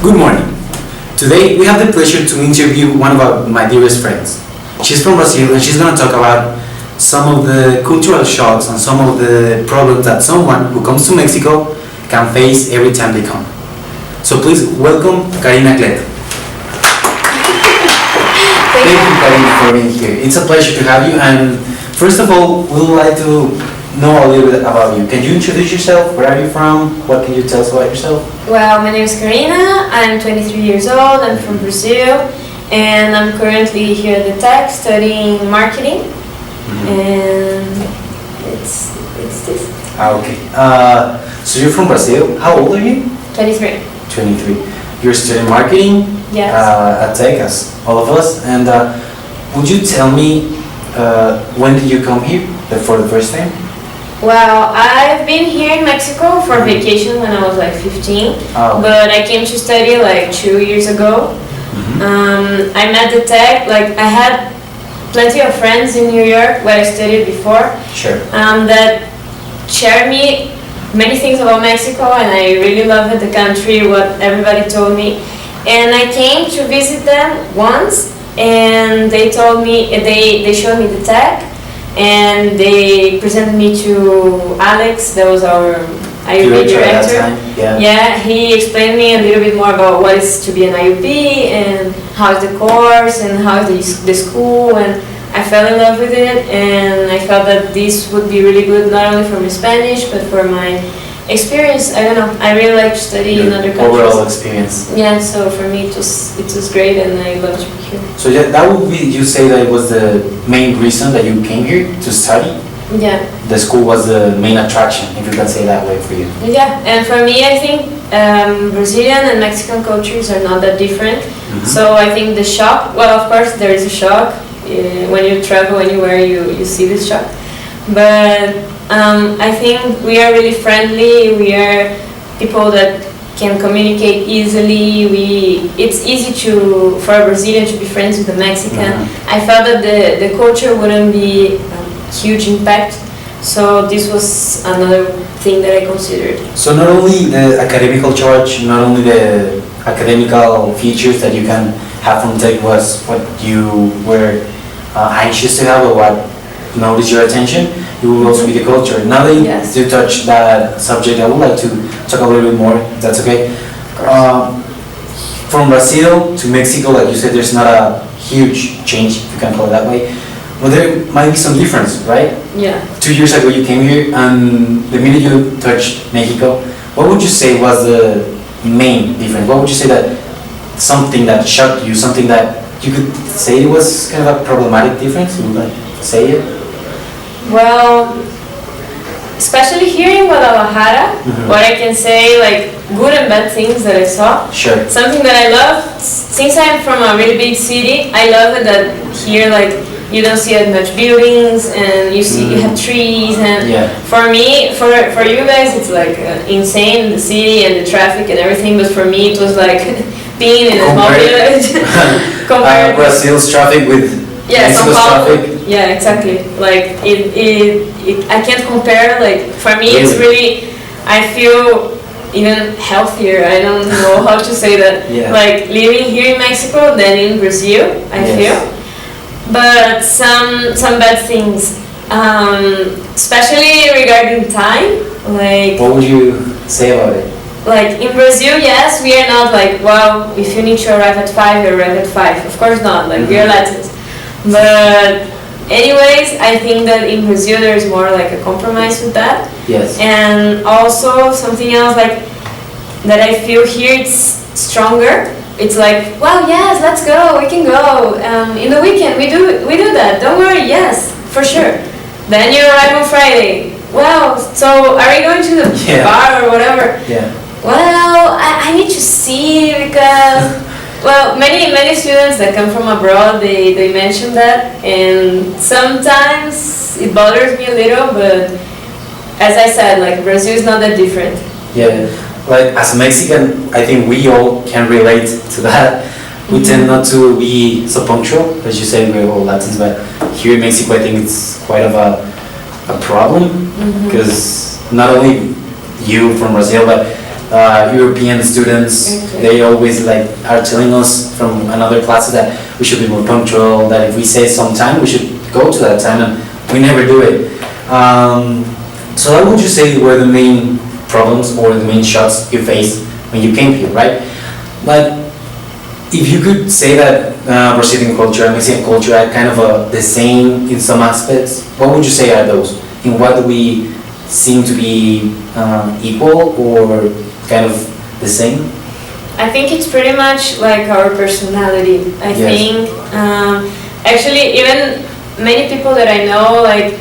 Good morning. Today we have the pleasure to interview one of my dearest friends. She's from Brazil and she's going to talk about some of the cultural shocks and some of the problems that someone who comes to Mexico can face every time they come. So please welcome Karina Clet. Thank you, Karina, for being here. It's a pleasure to have you, and first of all, we would like to know a little bit about you. Can you introduce yourself? Where are you from? What can you tell us about yourself? Well, my name is Karina. I'm 23 years old. I'm from Brazil, and I'm currently here at the Tech studying marketing. And it's this. Okay. So you're from Brazil. How old are you? 23. 23. You're studying marketing Yes. at Tech, as all of us. And would you tell me when did you come here for the first time? Well, I've been here in Mexico for vacation when I was like 15, but I came to study like 2 years ago. I met the Tech, like I had plenty of friends in New York where I studied before. Sure. That shared me many things about Mexico, and I really loved the country, what everybody told me. And I came to visit them once, and they told me, they showed me the Tech, and they presented me to Alex, that was our IUP director. Yeah, he explained me a little bit more about what is to be an IUP, and how is the course, and how is the school, and I fell in love with it, and I felt that this would be really good not only for my Spanish, but for my experience. I don't know, I really like to study in other countries. Overall experience. Yeah, so for me it was great, and I love to be here. So that would be, you say that it was the main reason that you came here to study? Yeah. The school was the main attraction, if you can say that way for you. Yeah, and for me I think Brazilian and Mexican cultures are not that different. So I think the shock, well of course there is a shock, when you travel anywhere you see this shock. But I think we are really friendly, we are people that can communicate easily. It's easy for a Brazilian to be friends with a Mexican. I felt that the culture wouldn't be huge impact, so this was another thing that I considered. So not only the academical charge, not only the academical features that you can have from Tech was what you were anxious to have or what noticed your attention, it will also be the culture. Now that you touch that subject, I would like to talk a little bit more, if that's okay. From Brazil to Mexico, like you said, there's not a huge change, if you can call it that way. But there might be some difference, right? Yeah. 2 years ago you came here, and the minute you touched Mexico, what would you say was the main difference? What would you say that something that shocked you, something that you could say it was kind of a problematic difference? You would like say it? Well, especially here in Guadalajara, what I can say, like good and bad things that I saw. Sure. Something that I love, since I'm from a really big city, I love it that here, like, you don't see as much buildings, and you have trees, and for me, for you guys, it's like insane, the city and the traffic and everything, but for me it was like being in a small village. Compared Brazil's traffic with Mexico's traffic. Yeah, exactly. Like I can't compare. Like for me, it's really, I feel even healthier. I don't know how to say that. Like living here in Mexico than in Brazil, I feel. But some bad things, especially regarding time. Like what would you say about it? Like in Brazil, yes, we are not like, well, if you need to arrive at 5, you arrive at 5. Of course not. Like we are Latins. But anyways, I think that in Brazil there is more like a compromise with that. Yes. And also something else like that I feel here, it's stronger. It's like, well, yes, let's go, we can go. In the weekend we do that. Don't worry, yes, for sure. Then you arrive on Friday. Well, so are we going to the bar or whatever? Yeah. Well, I need to see, because well, many students that come from abroad, they mention that, and sometimes it bothers me a little, but as I said, like Brazil is not that different. Yeah, like as a Mexican, I think we all can relate to that. We tend not to be so punctual, as you said, we're all Latins, but here in Mexico I think it's quite of a problem, because not only you from Brazil, but European students, they always like are telling us from another classes that we should be more punctual, that if we say some time, we should go to that time, and we never do it. So what would you say were the main problems or the main shocks you faced when you came here, right? But if you could say that Brazilian culture and Mexican culture are kind of the same in some aspects, what would you say are those? In what do we seem to be equal or kind of the same? I think it's pretty much like our personality. I think actually even many people that I know, like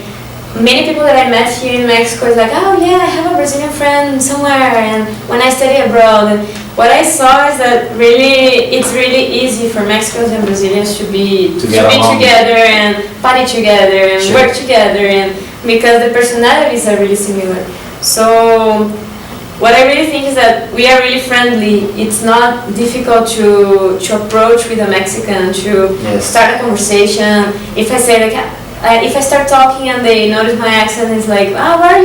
many people that I met here in Mexico is like, oh yeah, I have a Brazilian friend somewhere, and when I study abroad, and what I saw is that really it's really easy for Mexicans and Brazilians to be together and party together and work together, and because the personalities are really similar. So what I really think is that we are really friendly. It's not difficult to approach with a Mexican, to start a conversation. If I say like, if I start talking and they notice my accent, it's like, oh, where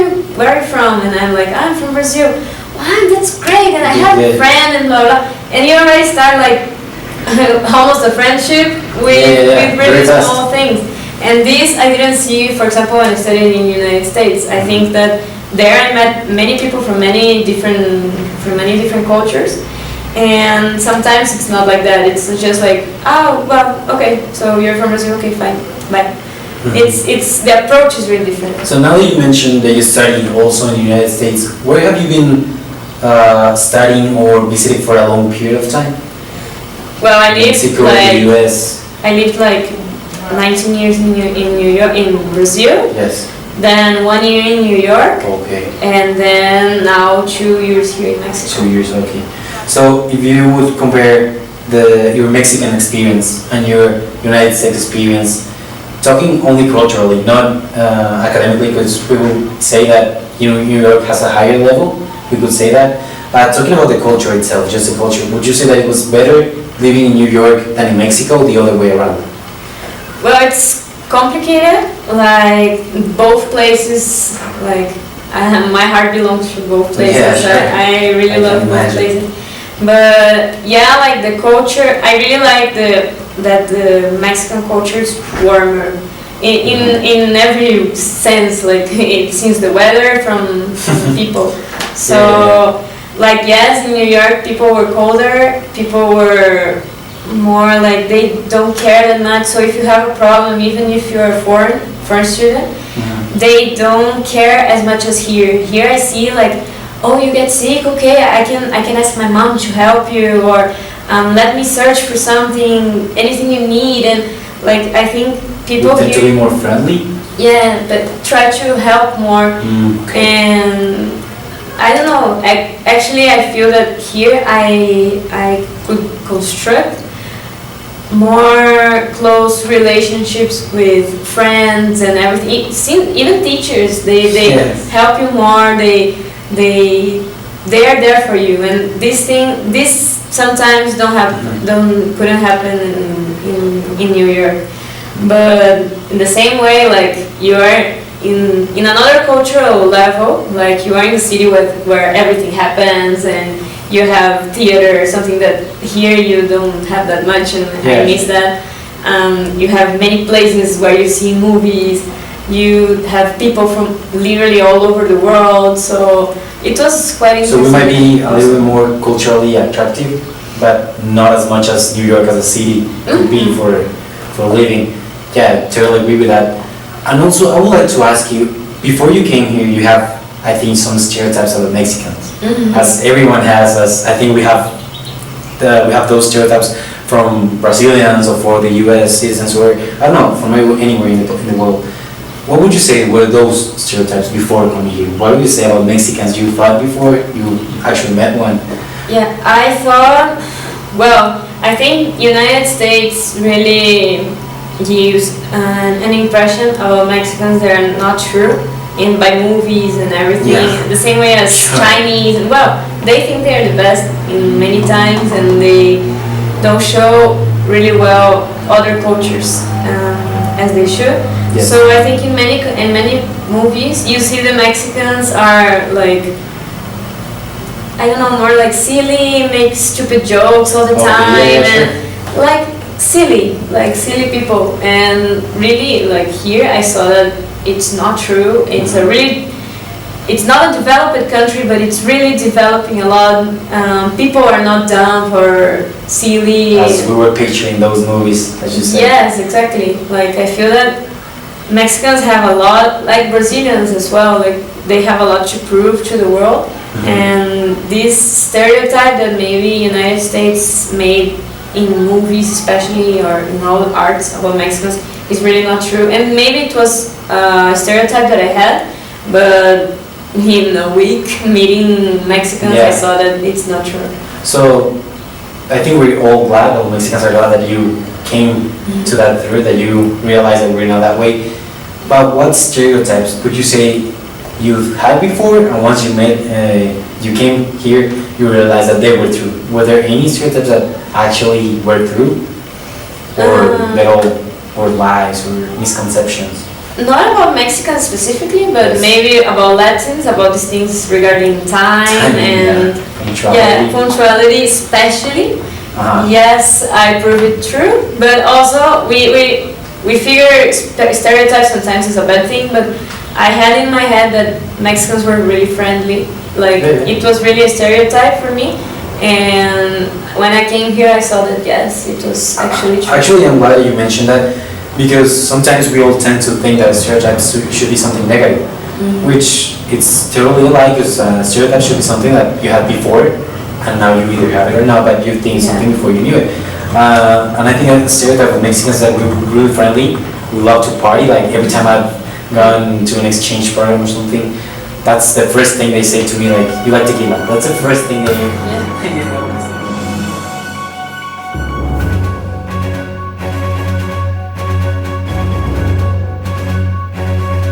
are you from? And I'm like, I'm from Brazil. Wow, that's great, and I have a friend, and blah blah. And you already start like almost a friendship with really small things. And this I didn't see, for example, when I studied in the United States. I think that there I met many people from many different cultures, and sometimes it's not like that. It's just like, oh well, okay, so you're from Brazil, okay, fine, bye. It's the approach is really different. So now that you mentioned that you studied also in the United States, where have you been studying or visiting for a long period of time? Well, I lived Mexico, like the US. I lived like 19 years in New York, in Brazil. Yes. Then 1 year in New York. Okay. And then now 2 years here in Mexico. 2 years, okay. So if you would compare your Mexican experience and your United States experience, talking only culturally, not academically, because we would say that New York has a higher level, we could say that. But talking about the culture itself, just the culture, would you say that it was better living in New York than in Mexico, the other way around? Well, it's complicated. Like both places, like my heart belongs to both places. Yeah, sure. I really love both places. But yeah, like the culture, I really like that the Mexican culture is warmer in every sense, like since the weather from people. So like yes, in New York people were colder, people were more like they don't care that much. So if you have a problem, even if you're a foreign student, they don't care as much as here. Here I see like, oh, you get sick, okay, I can ask my mom to help you, or let me search for something, anything you need. And like I think people tend to be more friendly. Yeah, but try to help more. And I don't know. Actually, I feel that here I could construct more close relationships with friends and everything. Even teachers, they help you more. They are there for you, and this sometimes couldn't happen in New York. But in the same way, like you are in another cultural level, like you are in the city where everything happens, and you have theater, something that here you don't have that much, and I miss that. You have many places where you see movies. You have people from literally all over the world, so it was quite interesting. So we might be a little bit more culturally attractive, but not as much as New York as a city could be for living. Yeah, totally agree with that. And also, I would like to ask you, before you came here, you have, I think, some stereotypes about Mexicans, as everyone has. As I think we have those stereotypes from Brazilians or for the U.S. citizens, or I don't know, from anywhere in the world. What would you say were those stereotypes before coming here? What would you say about Mexicans you thought before you actually met one? Yeah, I thought, well, I think United States really gives an impression about Mexicans that are not true by movies and everything. The same way as Chinese. Well, they think they are the best in many times, and they don't show really well other cultures as they should. Yes. So I think in many movies you see the Mexicans are like I don't know, more like silly, make stupid jokes all the Okay, time, yeah, and like silly people. And really, like here, I saw that it's not true. It's not a developed country, but it's really developing a lot. People are not dumb or silly. As we were picturing those movies, as you said. Yes, exactly. Like I feel that Mexicans have a lot, like Brazilians as well. Like they have a lot to prove to the world. And this stereotype that maybe United States made in movies, especially, or in all the arts about Mexicans, is really not true. And maybe it was a stereotype that I had, but in a week meeting Mexicans, I saw that it's not true. So I think we're all glad, all Mexicans are glad that you came to that through, that you realized that we're not that way. But what stereotypes would you say you've had before, and once you you came here, you realized that they were true? Were there any stereotypes that actually were true, or they all were lies or misconceptions? Not about Mexicans specifically, but maybe about Latins, about these things regarding time and punctuality especially. Yes, I prove it true, but also we figure stereotypes sometimes is a bad thing, but I had in my head that Mexicans were really friendly. Like it was really a stereotype for me, and when I came here, I saw that yes, it was actually true. Actually, I'm glad you mentioned that, because sometimes we all tend to think that stereotypes should be something negative, which it's totally a lie, because stereotypes should be something that you had before, and now you either have it or not, but you think something before you knew it. And I think a stereotype of Mexicans that we're really friendly, we love to party. Like every time I've gone to an exchange program or something, that's the first thing they say to me, like, you like tequila. That's the first thing they